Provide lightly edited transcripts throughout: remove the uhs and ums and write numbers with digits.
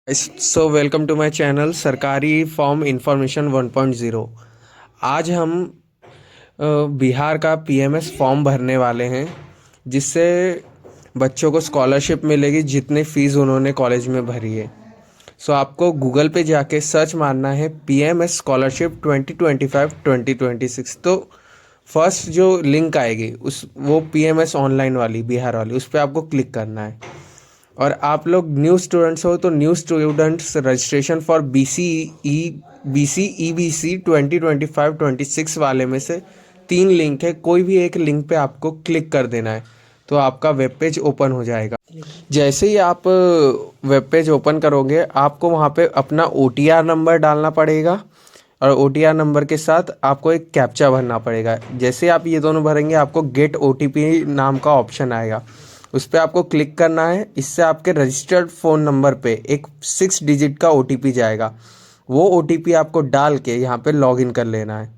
So welcome to my channel सरकारी form information 1.0। आज हम बिहार का पीएमएस फॉर्म भरने वाले हैं, जिससे बच्चों को स्कॉलरशिप मिलेगी जितने फ़ीस उन्होंने कॉलेज में भरी है। सो आपको गूगल पे जाके सर्च मारना है पीएमएस स्कॉलरशिप 2025-2026। तो फर्स्ट जो लिंक आएगी वो पीएमएस ऑनलाइन वाली बिहार वाली, उस पर आपको क्लिक करना है। और आप लोग न्यू स्टूडेंट्स हो तो new students registration for BC EBC 2025-26 वाले में से 3 लिंक है, कोई भी एक लिंक पे आपको क्लिक कर देना है तो आपका वेब पेज ओपन हो जाएगा। जैसे ही आप वेब पेज ओपन करोगे आपको वहाँ पे अपना OTR नंबर डालना पड़ेगा और OTR नंबर के साथ आपको एक कैप्चा भरना पड़ेगा। जैसे आप ये दोनों भरेंगे आपको गेट OTP नाम का ऑप्शन आएगा, उस पर आपको क्लिक करना है। इससे आपके रजिस्टर्ड फ़ोन नंबर पे एक 6 डिजिट का OTP जाएगा। वो OTP आपको डाल के यहाँ पे लॉगिन कर लेना है।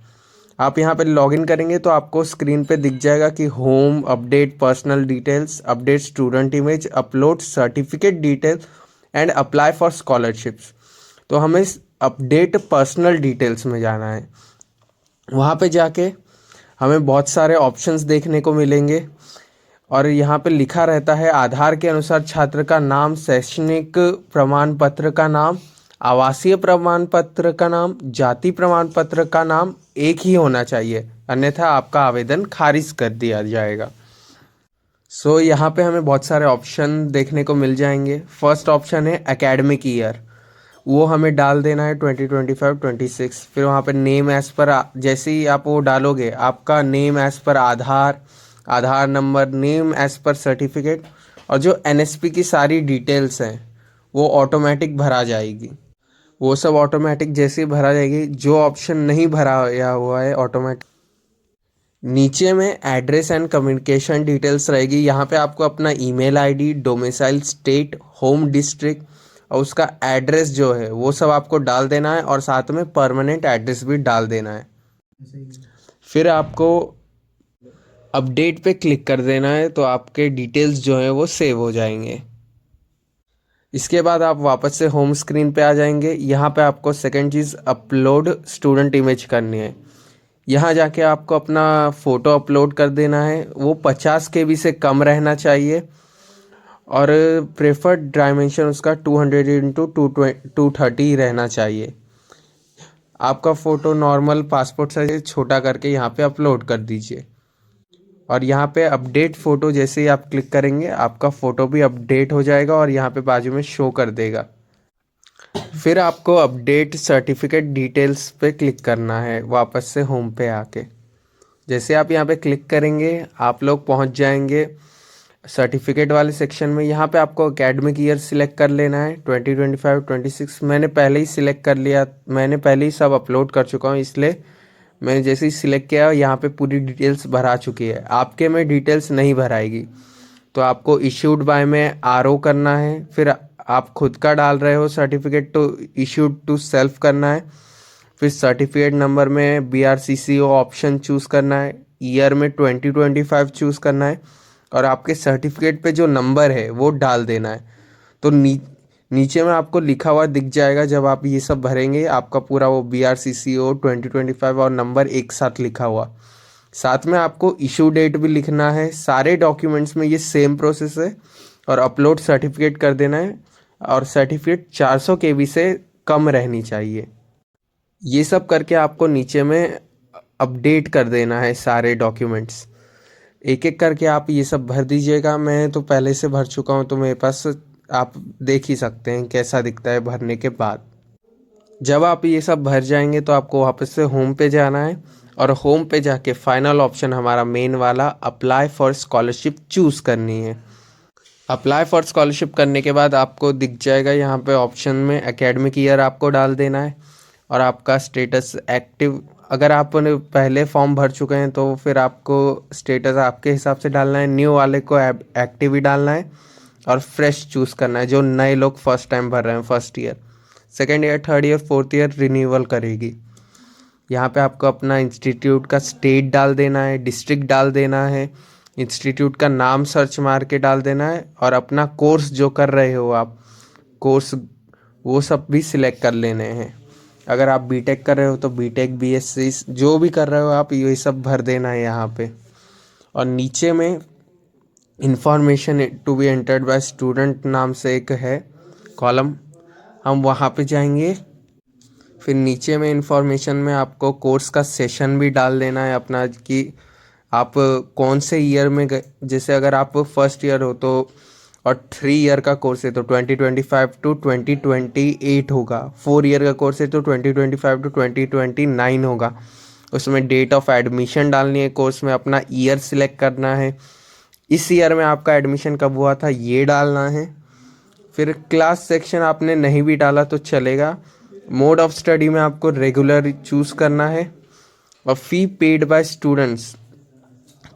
आप यहाँ पे लॉगिन करेंगे तो आपको स्क्रीन पे दिख जाएगा कि home, update personal details, update student image, upload certificate detail and apply for scholarships. तो हमें अपडेट पर्सनल डिटेल्स में जाना है। वहाँ पे जाके हमें बहुत सारे ऑप्शंस देखने को मिलेंगे और यहाँ पे लिखा रहता है आधार के अनुसार छात्र का नाम, शैक्षणिक प्रमाण पत्र का नाम, आवासीय प्रमाण पत्र का नाम, जाति प्रमाण पत्र का नाम एक ही होना चाहिए, अन्यथा आपका आवेदन खारिज कर दिया जाएगा। यहाँ पे हमें बहुत सारे ऑप्शन देखने को मिल जाएंगे। फर्स्ट ऑप्शन है एकेडमिक ईयर, वो हमें डाल देना है 2025-26। फिर वहाँ पे नेम एज़ पर, जैसे ही आप वो डालोगे आपका name as per Aadhaar, Aadhaar number, name as per certificate और जो NSP की सारी डिटेल्स हैं वो ऑटोमेटिक भरा जाएगी। वो सब ऑटोमेटिक जैसे ही भरा जाएगी, जो ऑप्शन नहीं भरा हुआ है ऑटोमेटिक नीचे में एड्रेस एंड कम्युनिकेशन डिटेल्स रहेगी। यहाँ पे आपको अपना email ID, domicile state, home district और उसका एड्रेस जो है वो सब आपको डाल देना है और साथ में परमानेंट एड्रेस भी डाल देना है। फिर आपको अपडेट पे क्लिक कर देना है तो आपके डिटेल्स जो हैं वो सेव हो जाएंगे। इसके बाद आप वापस से होम स्क्रीन पे आ जाएंगे। यहाँ पे आपको सेकंड चीज़ अपलोड स्टूडेंट इमेज करनी है। यहाँ जाके आपको अपना फ़ोटो अपलोड कर देना है, वो 50 KB से कम रहना चाहिए और प्रेफर्ड डायमेंशन उसका 200x230 रहना चाहिए। आपका फ़ोटो नॉर्मल पासपोर्ट साइज छोटा करके यहाँ पे अपलोड कर दीजिए और यहाँ पे अपडेट फ़ोटो जैसे ही आप क्लिक करेंगे आपका फ़ोटो भी अपडेट हो जाएगा और यहाँ पे बाजू में शो कर देगा। फिर आपको अपडेट सर्टिफिकेट डिटेल्स पे क्लिक करना है वापस से होम पे आके। जैसे आप यहाँ पे क्लिक करेंगे आप लोग पहुँच जाएंगे सर्टिफिकेट वाले सेक्शन में। यहाँ पे आपको एकेडमिक ईयर सिलेक्ट कर लेना है 2025-26। मैंने पहले ही सिलेक्ट कर लिया, मैंने पहले ही सब अपलोड कर चुका हूँ, इसलिए मैंने जैसे ही सिलेक्ट किया यहाँ पे पूरी डिटेल्स भरा चुकी है। आपके में डिटेल्स नहीं भराएगी तो आपको इश्यूड बाय में RO करना है। फिर आप खुद का डाल रहे हो सर्टिफिकेट तो इश्यूड टू सेल्फ करना है। फिर सर्टिफिकेट नंबर में BRCCO ऑप्शन चूज़ करना है, ईयर में 2025 चूज़ करना है और आपके सर्टिफिकेट पे जो नंबर है वो डाल देना है। तो नीचे में आपको लिखा हुआ दिख जाएगा, जब आप ये सब भरेंगे आपका पूरा वो BRCCO 2025 और नंबर एक साथ लिखा हुआ। साथ में आपको इशू डेट भी लिखना है। सारे डॉक्यूमेंट्स में ये सेम प्रोसेस है और अपलोड सर्टिफिकेट कर देना है और सर्टिफिकेट 400 KB से कम रहनी चाहिए। ये सब करके आपको नीचे में अपडेट कर देना है सारे डॉक्यूमेंट्स। एक एक करके आप ये सब भर दीजिएगा। मैं तो पहले से भर चुका हूँ तो मेरे पास आप देख ही सकते हैं कैसा दिखता है भरने के बाद। जब आप ये सब भर जाएंगे तो आपको वापस से होम पे जाना है और होम पे जाके फाइनल ऑप्शन हमारा मेन वाला अप्लाई फॉर स्कॉलरशिप चूज़ करनी है। अप्लाई फॉर स्कॉलरशिप करने के बाद आपको दिख जाएगा यहाँ पे ऑप्शन में एकेडमिक ईयर आपको डाल देना है और आपका स्टेटस एक्टिव। अगर आपने पहले फॉर्म भर चुके हैं तो फिर आपको स्टेटस आपके हिसाब से डालना है, न्यू वाले को एक्टिव ही डालना है और फ्रेश चूज़ करना है। जो नए लोग फर्स्ट टाइम भर रहे हैं, first year, second year, third year, fourth year renewal करेगी। यहाँ पे आपको अपना इंस्टीट्यूट का स्टेट डाल देना है, डिस्ट्रिक्ट डाल देना है, इंस्टीट्यूट का नाम सर्च मार के डाल देना है और अपना कोर्स जो कर रहे हो आप कोर्स वो सब भी सिलेक्ट कर लेने हैं। अगर आप बीटेक कर रहे हो तो बीटेक, बीएससी जो भी कर रहे हो आप ये सब भर देना है यहाँ पे। और नीचे में information to be entered by student नाम से एक है कॉलम, हम वहाँ पे जाएंगे। फिर नीचे में इंफॉर्मेशन में आपको कोर्स का सेशन भी डाल देना है अपना, कि आप कौन से ईयर में जैसे अगर आप फर्स्ट ईयर हो तो और 3 ईयर का कोर्स है तो 2025 टू 2028 होगा। 4 ईयर का कोर्स है तो 2025 टू 2029 होगा। उसमें डेट ऑफ एडमिशन डालनी है, कोर्स में अपना ईयर सिलेक्ट करना है, इस ईयर में आपका एडमिशन कब हुआ था ये डालना है। फिर क्लास सेक्शन आपने नहीं भी डाला तो चलेगा। मोड ऑफ स्टडी में आपको रेगुलर चूज़ करना है। और फ़ी पेड बाय स्टूडेंट्स,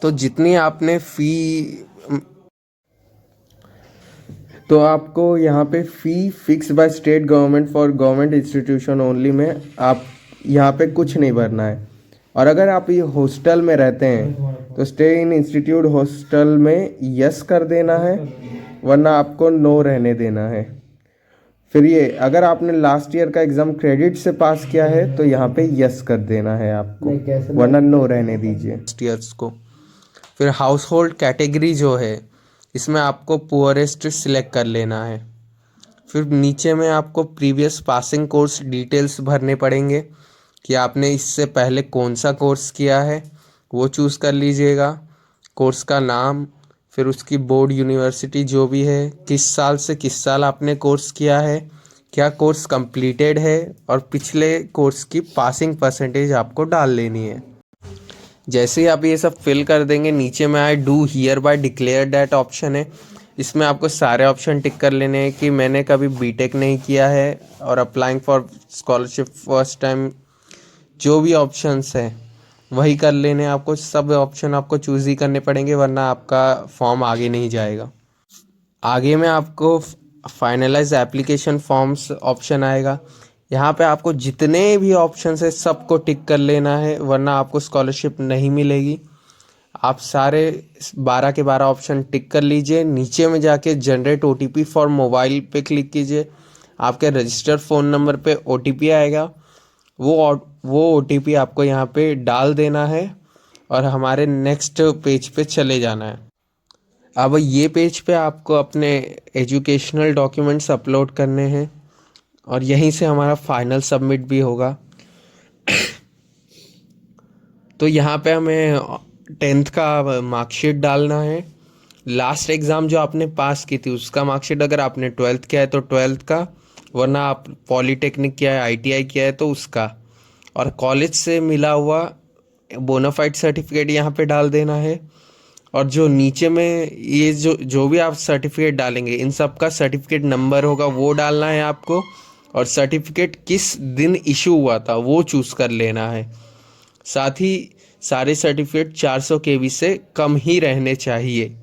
तो जितनी आपने फ़ी, तो आपको यहाँ पे fee fix by state government for government institution only में आप यहाँ पे कुछ नहीं भरना है। और अगर आप ये हॉस्टल में रहते हैं तो स्टे इन इंस्टीट्यूट हॉस्टल में यस कर देना है, वरना आपको नो रहने देना है। फिर ये अगर आपने लास्ट ईयर का एग्ज़ाम क्रेडिट से पास किया है तो यहाँ पे यस कर देना है आपको, वरना नो रहने दीजिए ईयर्स को। फिर हाउस होल्ड कैटेगरी जो है इसमें आपको पुअरेस्ट सिलेक्ट कर लेना है। फिर नीचे में आपको प्रीवियस पासिंग कोर्स डिटेल्स भरने पड़ेंगे कि आपने इससे पहले कौन सा कोर्स किया है, वो चूज़ कर लीजिएगा। कोर्स का नाम, फिर उसकी बोर्ड यूनिवर्सिटी जो भी है, किस साल से किस साल आपने कोर्स किया है, क्या कोर्स कंप्लीटेड है, और पिछले कोर्स की पासिंग परसेंटेज आपको डाल लेनी है। जैसे ही आप ये सब फिल कर देंगे, नीचे में आए do here bye declare that option है, इसमें आपको सारे ऑप्शन टिक कर लेने हैं कि मैंने कभी बीटेक नहीं किया है और applying for scholarship first time, जो भी ऑप्शंस हैं वही कर लेने हैं आपको। सब ऑप्शन आपको चूज़ ही करने पड़ेंगे, वरना आपका फॉर्म आगे नहीं जाएगा। आगे में आपको फाइनलाइज एप्लीकेशन फॉर्म्स ऑप्शन आएगा, यहाँ पे आपको जितने भी ऑप्शंस है सबको टिक कर लेना है, वरना आपको स्कॉलरशिप नहीं मिलेगी। आप सारे 12 के 12 ऑप्शन टिक कर लीजिए। नीचे में जाके जनरेट ओटीपी फॉर मोबाइल पे क्लिक कीजिए। आपके रजिस्टर्ड फ़ोन नंबर पे ओटीपी आएगा, वो ओटीपी आपको यहाँ पे डाल देना है और हमारे नेक्स्ट पेज पे चले जाना है। अब ये पेज पे आपको अपने एजुकेशनल डॉक्यूमेंट्स अपलोड करने हैं और यहीं से हमारा फाइनल सबमिट भी होगा। तो यहाँ पे हमें 10th का मार्कशीट डालना है, लास्ट एग्ज़ाम जो आपने पास की थी उसका मार्कशीट, अगर आपने 12th किया है तो 12th का, वरना आप पॉलीटेक्निक किया है, आईटीआई किया है तो उसका, और कॉलेज से मिला हुआ बोनाफाइड सर्टिफिकेट यहाँ पे डाल देना है। और जो नीचे में ये जो भी आप सर्टिफिकेट डालेंगे इन सब का सर्टिफिकेट नंबर होगा वो डालना है आपको, और सर्टिफिकेट किस दिन इशू हुआ था वो चूज़ कर लेना है। साथ ही सारे सर्टिफिकेट 400 KB से कम ही रहने चाहिए।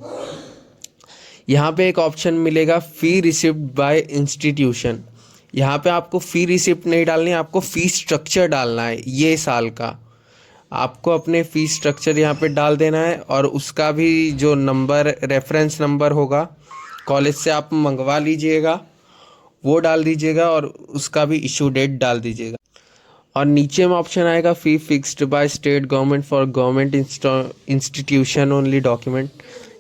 यहाँ पे एक ऑप्शन मिलेगा फ़ी रिसिप्ट बाय इंस्टीट्यूशन, यहाँ पे आपको फ़ी रिसिप्ट नहीं डालनी है, आपको फ़ी स्ट्रक्चर डालना है। ये साल का आपको अपने फ़ी स्ट्रक्चर यहाँ पे डाल देना है, और उसका भी जो नंबर रेफरेंस नंबर होगा कॉलेज से आप मंगवा लीजिएगा वो डाल दीजिएगा, और उसका भी इशू डेट डाल दीजिएगा। और नीचे में ऑप्शन आएगा fee fixed by state government for government institution only document,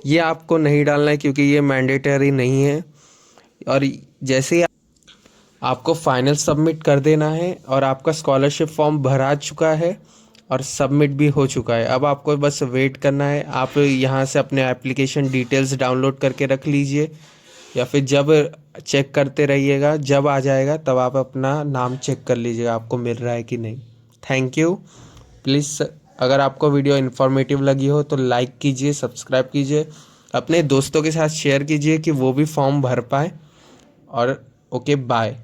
ये आपको नहीं डालना है क्योंकि ये मैंडेटरी नहीं है। और जैसे ही आपको फाइनल सबमिट कर देना है, और आपका स्कॉलरशिप फॉर्म भरा चुका है और सबमिट भी हो चुका है। अब आपको बस वेट करना है। आप यहाँ से अपने एप्लीकेशन डिटेल्स डाउनलोड करके रख लीजिए, या फिर जब चेक करते रहिएगा, जब आ जाएगा तब आप अपना नाम चेक कर लीजिएगा आपको मिल रहा है कि नहीं। Thank you. प्लीज़ अगर आपको वीडियो इन्फॉर्मेटिव लगी हो तो लाइक कीजिए, सब्सक्राइब कीजिए, अपने दोस्तों के साथ शेयर कीजिए कि वो भी फॉर्म भर पाए। और ओके, बाय।